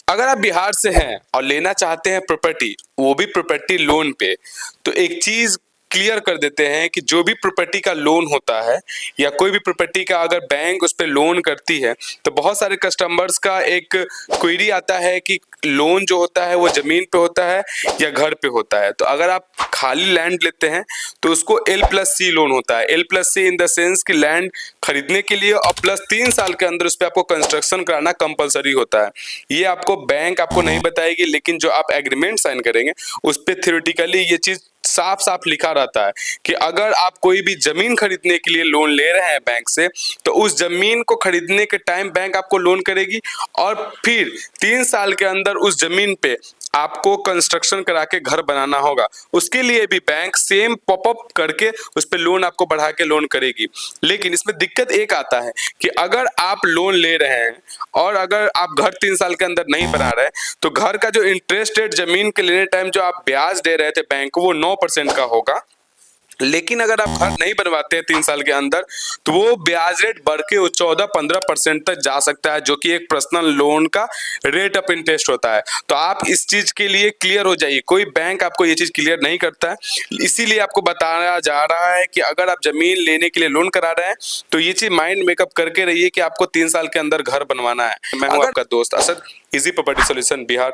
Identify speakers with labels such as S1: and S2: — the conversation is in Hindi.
S1: अगर आप बिहार से हैं और लेना चाहते हैं प्रॉपर्टी, वो भी प्रॉपर्टी लोन पे, तो एक चीज क्लियर कर देते हैं कि जो भी प्रॉपर्टी का लोन होता है या कोई भी प्रॉपर्टी का अगर बैंक उस पे लोन करती है तो बहुत सारे कस्टमर्स का एक क्वेरी आता है कि लोन जो होता है वो जमीन पे होता है या घर पे होता है। तो अगर आप खाली लैंड लेते हैं तो उसको L+C लोन होता है। L+C इन द सेंस कि लैंड खरीदने के लिए और प्लस 3 साल के अंदर उस पर आपको कंस्ट्रक्शन कराना कंपलसरी होता है। ये आपको बैंक आपको नहीं बताएगी, लेकिन जो आप एग्रीमेंट साइन करेंगे उस पर थ्योरेटिकली ये चीज साफ साफ लिखा रहता है कि अगर आप कोई भी जमीन खरीदने के लिए लोन ले रहे हैं बैंक से, तो उस जमीन को खरीदने के टाइम बैंक आपको लोन करेगी और फिर 3 साल के अंदर उस जमीन पे आपको कंस्ट्रक्शन करा के घर बनाना होगा। उसके लिए भी बैंक सेम पॉपअप करके उस पे लोन आपको बढ़ा के लोन करेगी। लेकिन इसमें दिक्कत एक आता है कि अगर आप लोन ले रहे हैं और अगर आप घर 3 साल के अंदर नहीं बना रहे, तो घर का जो इंटरेस्ट रेट जमीन के लेने टाइम जो आप ब्याज दे रहे थे बैंक को, वो 9% का होगा। लेकिन अगर आप घर नहीं बनवाते हैं 3 साल के अंदर, तो वो ब्याज रेट बढ़ के 14-15% तक जा सकता है, जो कि एक पर्सनल लोन का रेट ऑफ इंटरेस्ट होता है। तो आप इस चीज के लिए क्लियर हो जाइए, कोई बैंक आपको ये चीज क्लियर नहीं करता है। इसीलिए आपको बताया जा रहा है कि अगर आप जमीन लेने के लिए लोन करा रहे हैं तो ये चीज माइंड मेकअप करके रहिए कि आपको 3 साल के अंदर घर बनवाना है। मैं हूं आपका दोस्त Asad, easy property solution Bihar.